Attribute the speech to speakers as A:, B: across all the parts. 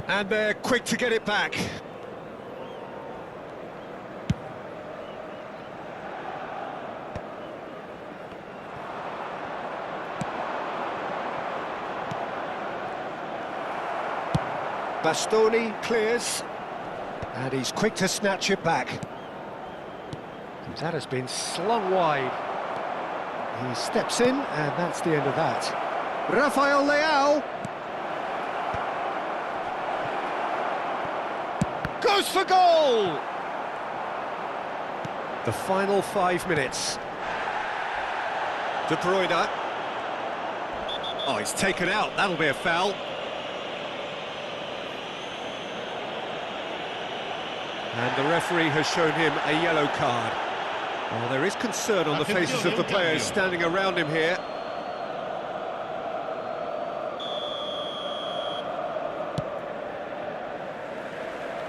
A: And they're quick to get it back. Bastoni clears, and he's quick to snatch it back. And that has been slung wide. He steps in, and that's the end of that. Rafael Leao goes for goal! The final 5 minutes. De Bruyne. Oh, he's taken out, that'll be a foul. And the referee has shown him a yellow card. Well, there is concern on the faces of the players standing around him here.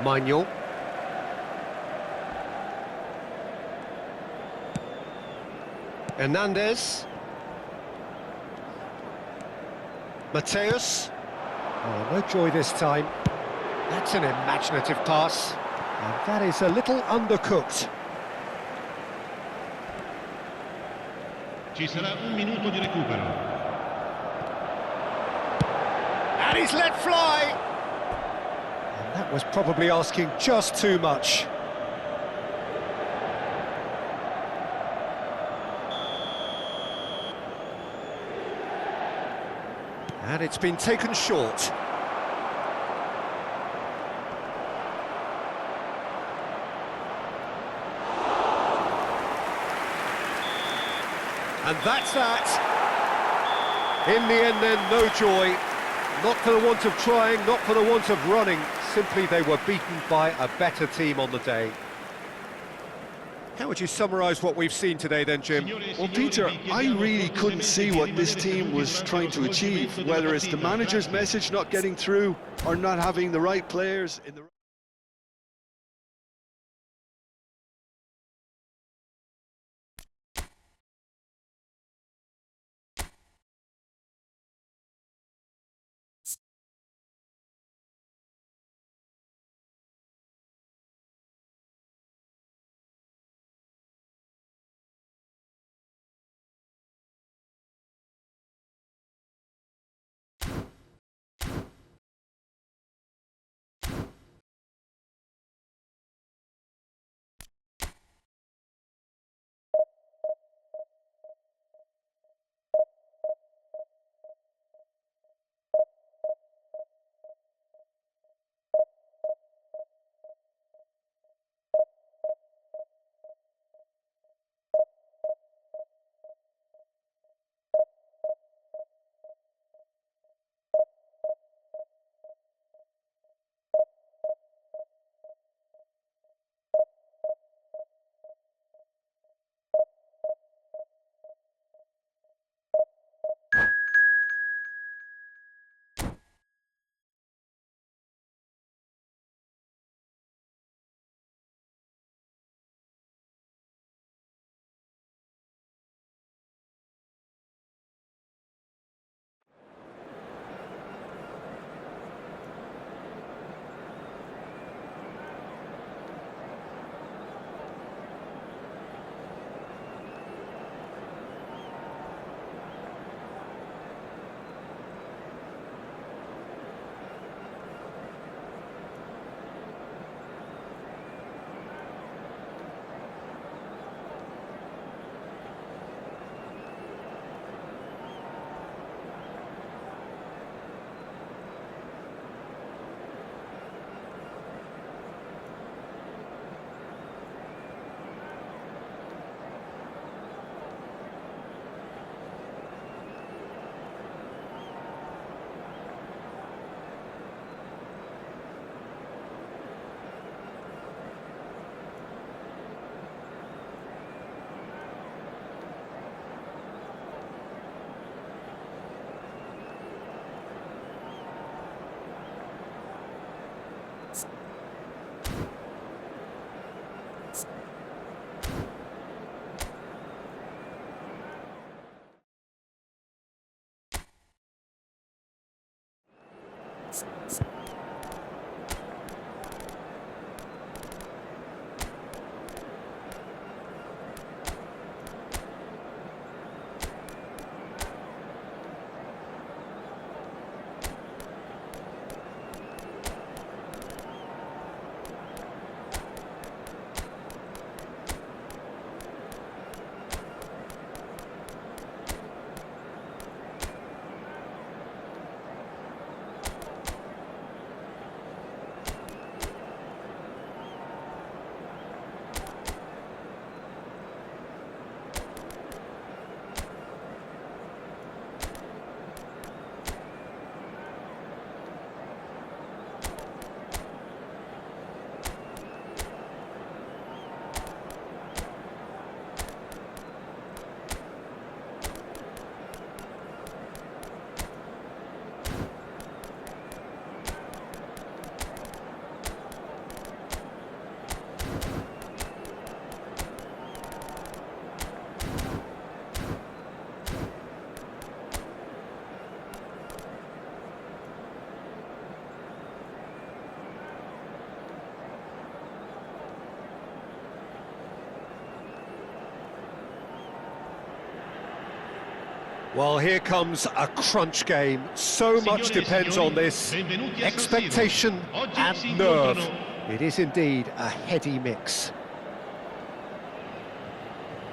A: Manuel. Hernandez. Mateus. Oh, no joy this time. That's an imaginative pass. And that is a little undercooked.
B: Ci sarà un minuto di recupero.
A: And he's let fly! And that was probably asking just too much. And it's been taken short. And that's that. In the end then, no joy. Not for the want of trying, not for the want of running. Simply they were beaten by a better team on the day. How would you summarise what we've seen today then, Jim?
C: Well, Peter, I really couldn't see what this team was trying to achieve, whether it's the manager's message not getting through or not having the right players in the...
A: Well, here comes a crunch game. So much depends on this. Expectation and nerve. It is indeed a heady mix.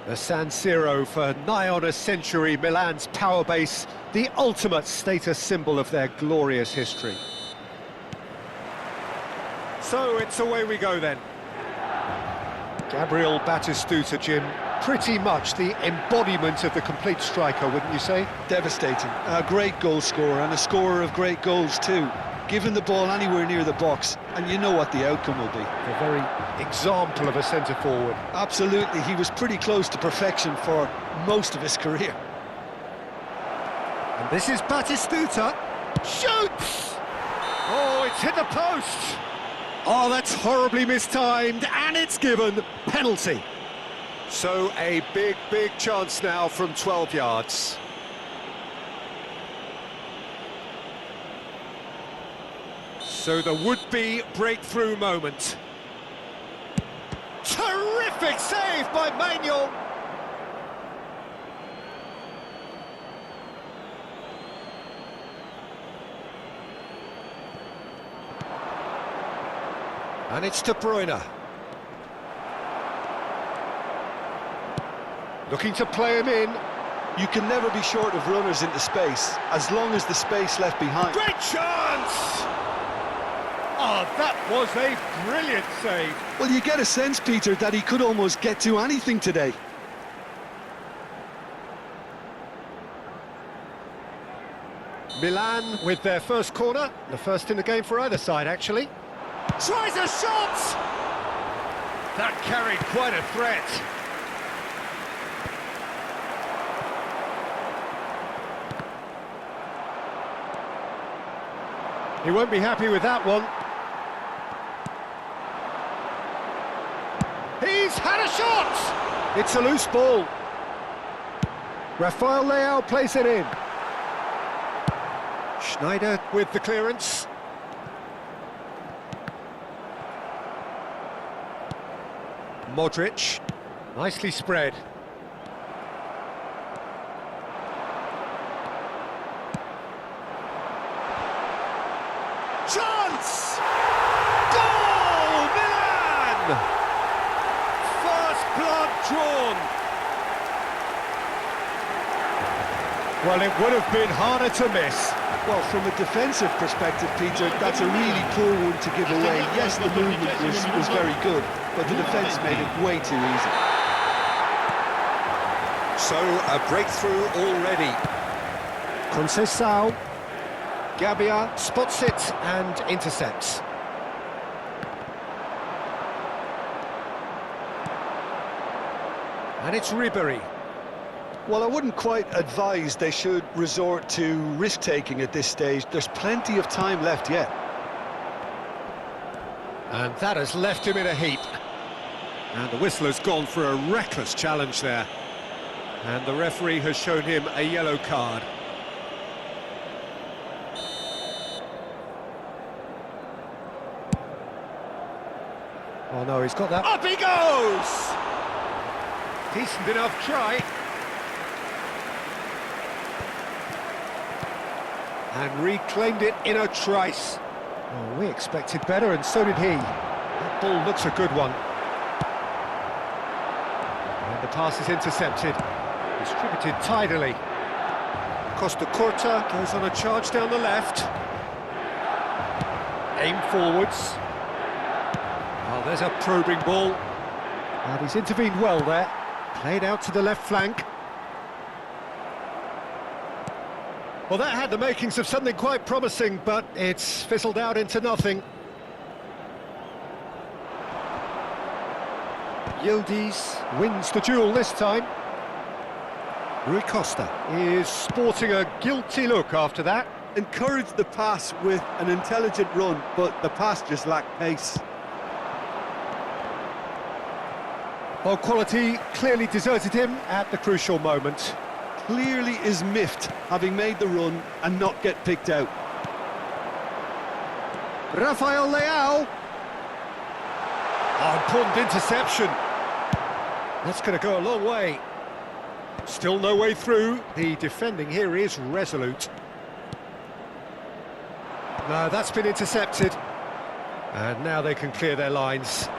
A: The San Siro, for nigh on a century, Milan's power base, the ultimate status symbol of their glorious history. So it's away we go then. Gabriel Batistuta, Jim, pretty much the embodiment of the complete striker, wouldn't you say?
C: Devastating. A great goal scorer and a scorer of great goals too. Given the ball anywhere near the box, and you know what the outcome will be.
A: A very example of a centre-forward.
C: Absolutely, he was pretty close to perfection for most of his career.
A: And this is Batistuta. Shoots! Oh, it's hit the post! Oh, that's horribly mistimed, and it's given. Penalty. So a big, big chance now from 12 yards. So the would-be breakthrough moment. Terrific save by Manuel. And it's De Bruyne. Looking to play him in.
C: You can never be short of runners into space, as long as the space left behind.
A: Great chance! Oh, that was a brilliant save.
C: Well, you get a sense, Peter, that he could almost get to anything today.
A: Milan with their first corner, the first in the game for either side, actually. Tries a shot! That carried quite a threat. He won't be happy with that one. He's had a shot! It's a loose ball. Rafael Leao plays it in. Schneider with the clearance. Modric, nicely spread. Chance! Goal! Milan! First blood drawn. Well, it would have been harder to miss.
C: Well, from a defensive perspective, Peter, that's a really poor one to give away. Yes, the movement was very good, but the defence made it way too easy.
A: So, a breakthrough already. Conceição. Gabbia spots it and intercepts. And it's Ribéry.
C: Well, I wouldn't quite advise they should resort to risk-taking at this stage. There's plenty of time left yet.
A: And that has left him in a heap. And the whistler's gone for a reckless challenge there. And the referee has shown him a yellow card. Oh no, he's got that. Up he goes! Decent enough try. And reclaimed it in a trice. Oh, we expected better, and so did he. That ball looks a good one. And the pass is intercepted. Distributed tidily. Costa Curta goes on a charge down the left. Aim forwards. Oh, there's a probing ball. And he's intervened well there. Played out to the left flank. Well, that had the makings of something quite promising, but it's fizzled out into nothing. Yildiz wins the duel this time. Rui Costa is sporting a guilty look after that.
C: Encouraged the pass with an intelligent run, but the pass just lacked pace.
A: Well, quality clearly deserted him at the crucial moment.
C: Clearly is miffed, having made the run and not get picked out.
A: Rafael Leao. Oh, important interception. That's going to go a long way. Still no way through. The defending here is resolute. No, that's been intercepted. And now they can clear their lines.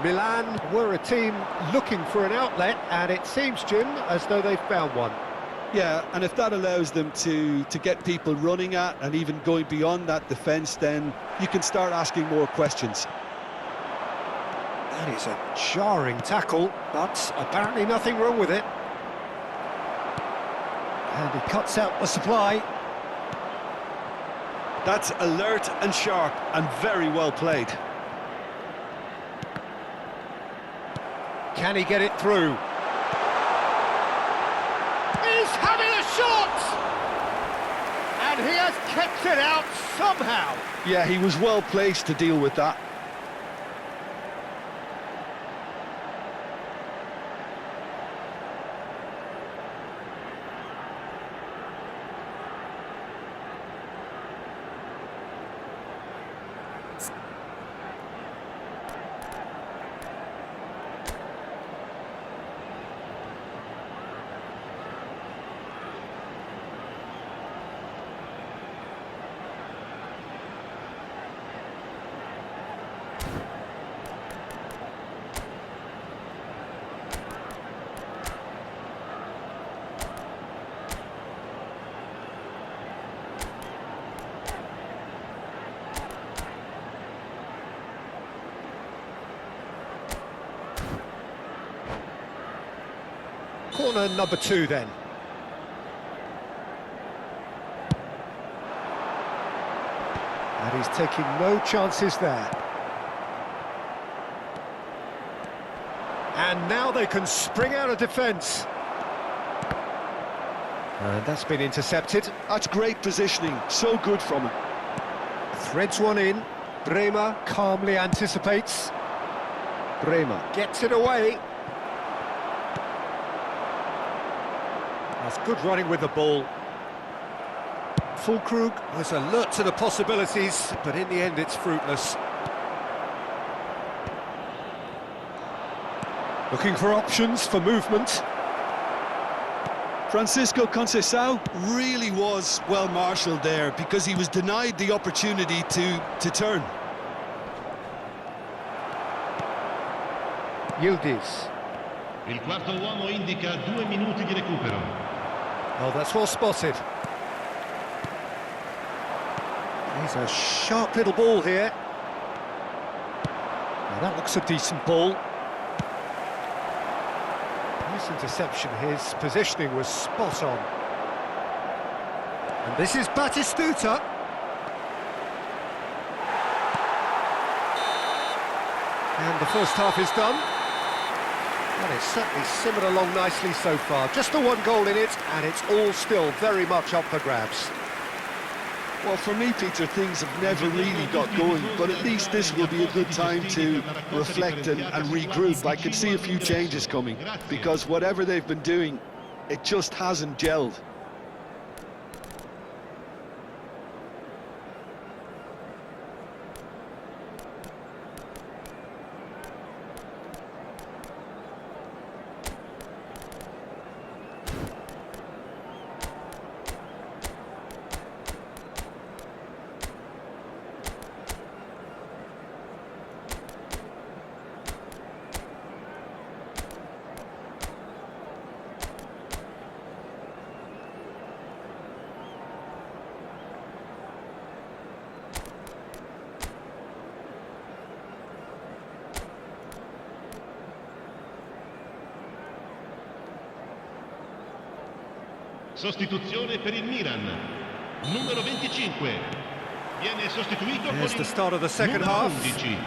A: Milan were a team looking for an outlet, and it seems, Jim, as though they've found one.
C: Yeah, and if that allows them to get people running at and even going beyond that defence, then you can start asking more questions.
A: That is a jarring tackle, but apparently nothing wrong with it. And he cuts out the supply.
C: That's alert and sharp and very well played.
A: Can he get it through? He's having a shot! And he has kept it out somehow.
C: Yeah, he was well placed to deal with that.
A: Corner number 2 then. And he's taking no chances there. And now they can spring out of defence. And that's been intercepted.
C: That's great positioning, so good from him.
A: Threads one in. Bremer calmly anticipates. Bremer gets it away. That's good running with the ball. Fulkrug was alert to the possibilities, but in the end it's fruitless. Looking for options for movement.
C: Francisco Conceição really was well marshalled there because he was denied the opportunity to turn.
A: Yildiz.
B: Il quarto uomo indica 2 minuti di recupero.
A: Oh, that's well spotted. He's a sharp little ball here. Now that looks a decent ball. Nice interception, his positioning was spot on. And this is Batistuta. And the first half is done. And it's certainly simmered along nicely so far. Just the one goal in it, and it's all still very much up for grabs.
C: Well, for me, Peter, things have never really got going, but at least this will be a good time to reflect and regroup. I can see a few changes coming, because whatever they've been doing, it just hasn't gelled.
B: Sostituzione per il Milan. Numero 25. Viene sostituito con
A: Here's the start of the second
B: numero
A: half.
B: 11.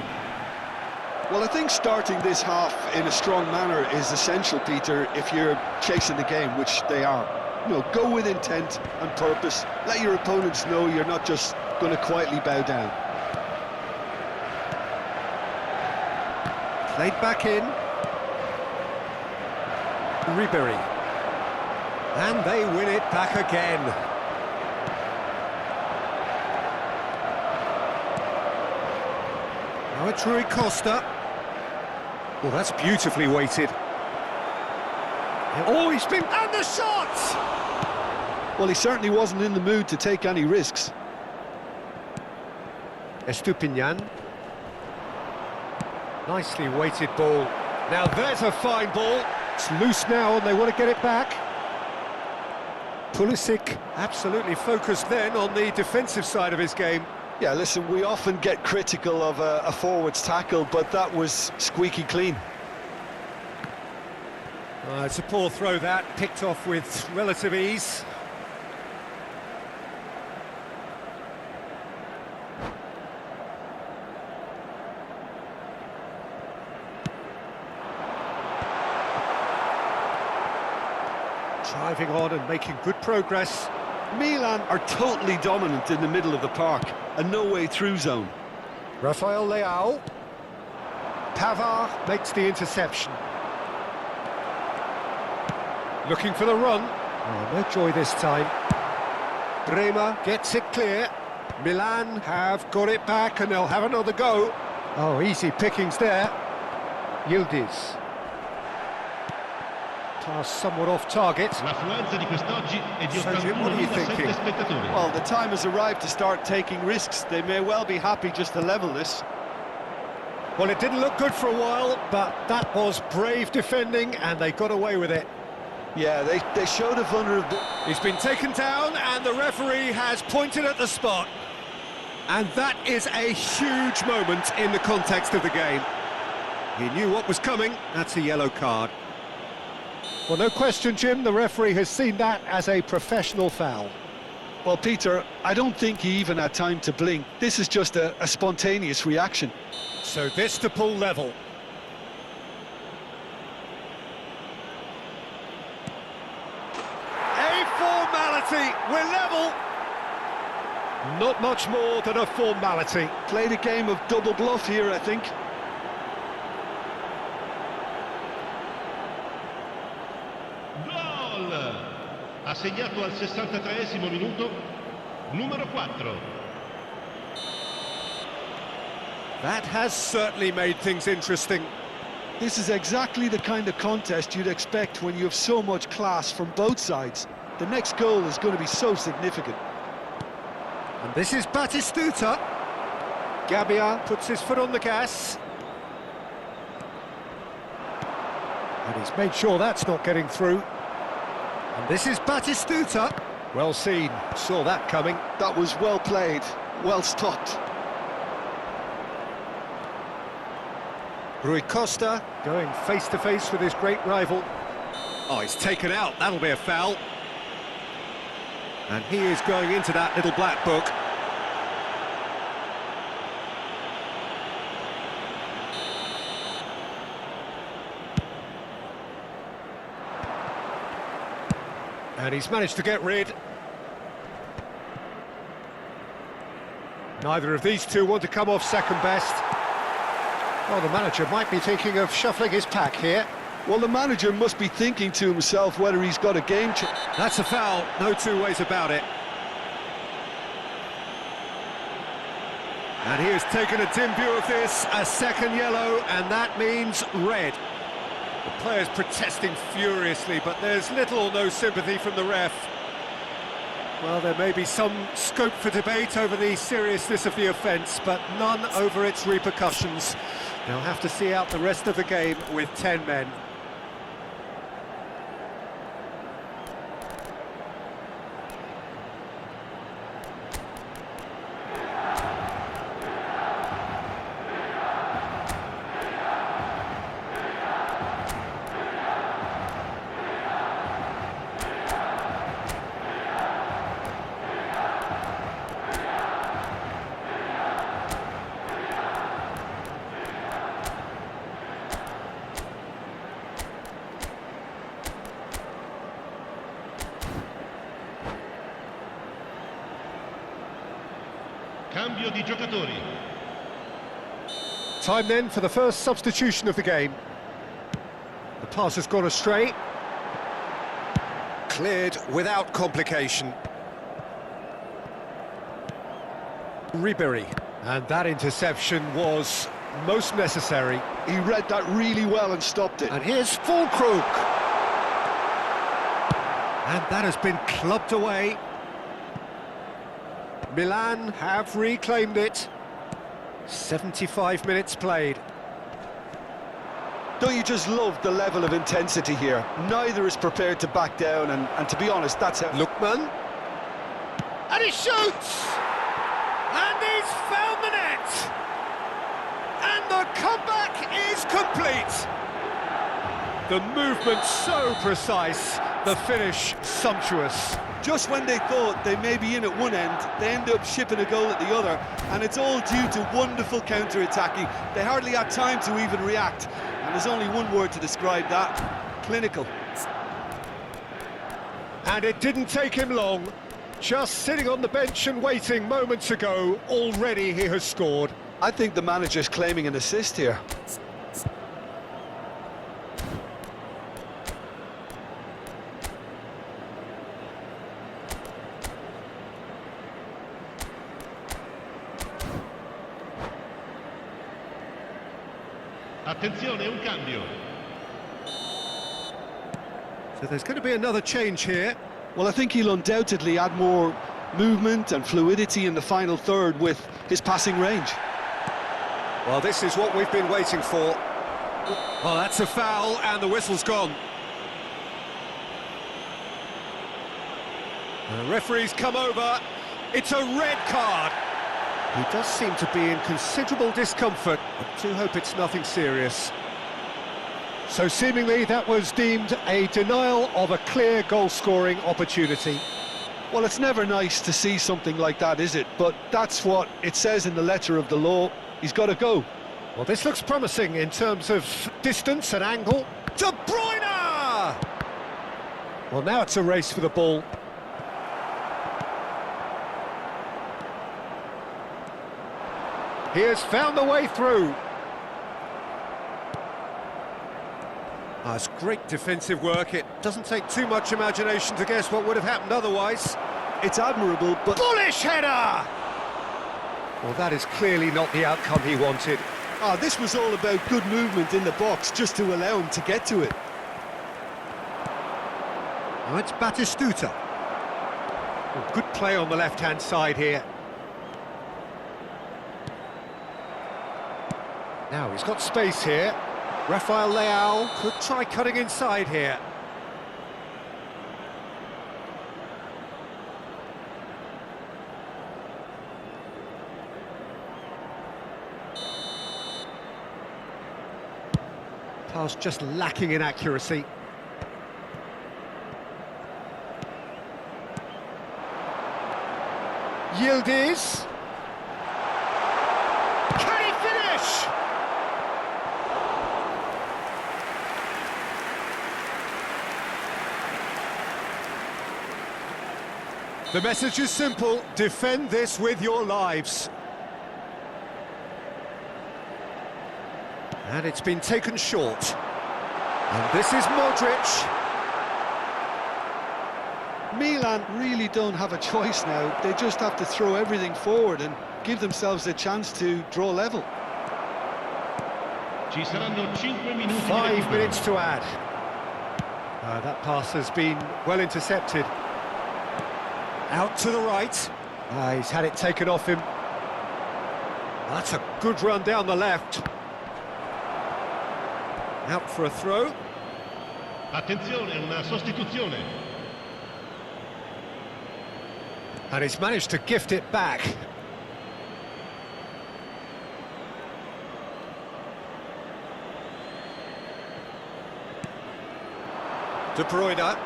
C: Well, I think starting this half in a strong manner is essential, Peter, if you're chasing the game, which they are. You know, go with intent and purpose. Let your opponents know you're not just going to quietly bow down.
A: Played back in. Ribery. And they win it back again. Now it's Rui Costa. Well, that's beautifully weighted. Oh, he's been... And the shot!
C: Well, he certainly wasn't in the mood to take any risks.
A: Estupinian. Nicely weighted ball. Now there's a fine ball. It's loose now and they want to get it back. Pulisic absolutely focused then on the defensive side of his game.
C: Yeah, listen, we often get critical of a forward's tackle, but that was squeaky clean.
A: It's a poor throw that, picked off with relative ease. Driving on and making good progress.
C: Milan are totally dominant in the middle of the park, a no-way through zone.
A: Rafael Leao. Pavard makes the interception. Looking for the run. Oh, no joy this time. Bremer gets it clear. Milan have got it back and they'll have another go. Oh, easy pickings there. Yildiz. Pass somewhat off target.
B: L'affluenza di quest'oggi è di
A: So, Jim, what are you
B: 81,7
A: thinking?
B: spettatori.
C: Well, the time has arrived to start taking risks. They may well be happy just to level this.
A: Well, it didn't look good for a while, but that was brave defending and they got away with it.
C: Yeah, they showed a vulnerability.
A: He's been taken down and the referee has pointed at the spot. And that is a huge moment in the context of the game. He knew what was coming. That's a yellow card. Well, no question, Jim, the referee has seen that as a professional foul.
C: Well, Peter, I don't think he even had time to blink. This is just a spontaneous reaction.
A: So this to pull level. A formality, we're level. Not much more than a formality.
C: Played a game of double bluff here, I think.
B: Gol! Ha segnato al 63esimo minuto, numero 4.
A: That has certainly made things interesting.
C: This is exactly the kind of contest you'd expect when you have so much class from both sides. The next goal is going to be so significant.
A: And this is Batistuta. Gabbia puts his foot on the gas. And he's made sure that's not getting through. And this is Batistuta. Well seen, saw that coming.
C: That was well played, well stopped.
A: Rui Costa going face-to-face with his great rival. Oh, he's taken out, that'll be a foul. And he is going into that little black book. And he's managed to get rid. Neither of these two want to come off second best. Well, the manager might be thinking of shuffling his pack here.
C: Well, the manager must be thinking to himself whether he's got a game change.
A: That's a foul, no two ways about it. And he has taken a dim view of this, a second yellow, and that means red. The players protesting furiously, but there's little or no sympathy from the ref. Well, there may be some scope for debate over the seriousness of the offence, but none over its repercussions. They'll have to see out the rest of the game with 10 men.
B: Cambio di giocatori.
A: Time then for the first substitution of the game. The pass has gone astray. Cleared without complication. Ribery. And that interception was most necessary.
C: He read that really well and stopped it.
A: And here's Fulkrug. And that has been clubbed away. Milan have reclaimed it. 75 minutes played.
C: Don't you just love the level of intensity here? Neither is prepared to back down, and to be honest, that's how...
A: Lookman. And he shoots! And he's found the net! And the comeback is complete! The movement so precise, the finish sumptuous.
C: Just when they thought they may be in at one end, they end up shipping a goal at the other, and it's all due to wonderful counter-attacking. They hardly had time to even react, and there's only one word to describe that: clinical.
A: And it didn't take him long. Just sitting on the bench and waiting moments ago, already he has scored.
C: I think the manager's claiming an assist here.
B: Attenzione, un cambio.
A: So there's going to be another change here.
C: Well, I think he'll undoubtedly add more movement and fluidity in the final third with his passing range.
A: Well, this is what we've been waiting for. Well, that's a foul, and the whistle's gone. The referee's come over. It's a red card. He does seem to be in considerable discomfort. I do hope it's nothing serious. So seemingly that was deemed a denial of a clear goal-scoring opportunity.
C: Well, it's never nice to see something like that, is it? But that's what it says in the letter of the law. He's got to go.
A: Well, this looks promising in terms of distance and angle. De Bruyne! Well, now it's a race for the ball. He has found the way through. That's great defensive work. It doesn't take too much imagination to guess what would have happened otherwise.
C: It's admirable, but...
A: Bullish header! Well, that is clearly not the outcome he wanted.
C: this was all about good movement in the box, just to allow him to get to it.
A: Now it's Batistuta. Well, good play on the left-hand side here. Now he's got space here. Rafael Leao could try cutting inside here. Pass just lacking in accuracy. Yildiz. Can he finish? The message is simple: defend this with your lives. And it's been taken short. And this is Modric.
C: Milan really don't have a choice now. They just have to throw everything forward and give themselves a chance to draw level.
B: Ci saranno 5 minuti.
A: 5 minutes to add. That pass has been well intercepted. Out to the right. He's had it taken off him. That's a good run down the left. Out for a throw.
B: Attenzione, una sostituzione.
A: And he's managed to gift it back. De Bruyne.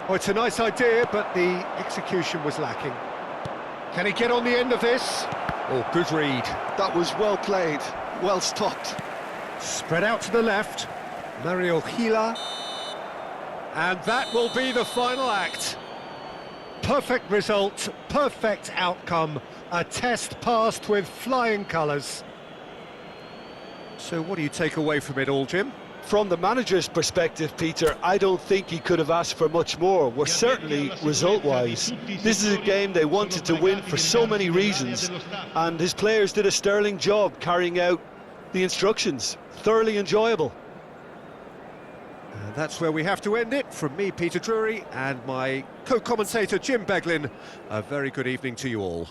A: Oh, it's a nice idea, but the execution was lacking. Can he get on the end of this? Oh, good read.
C: That was well played, well stopped.
A: Spread out to the left. Mario Gila. And that will be the final act. Perfect result, perfect outcome. A test passed with flying colours. So what do you take away from it all, Jim?
C: From the manager's perspective, Peter, I don't think he could have asked for much more. Well, certainly result-wise. This is a game they wanted to win for so many reasons, and his players did a sterling job carrying out the instructions. Thoroughly enjoyable.
A: And that's where we have to end it. From me, Peter Drury, and my co-commentator, Jim Beglin. A very good evening to you all.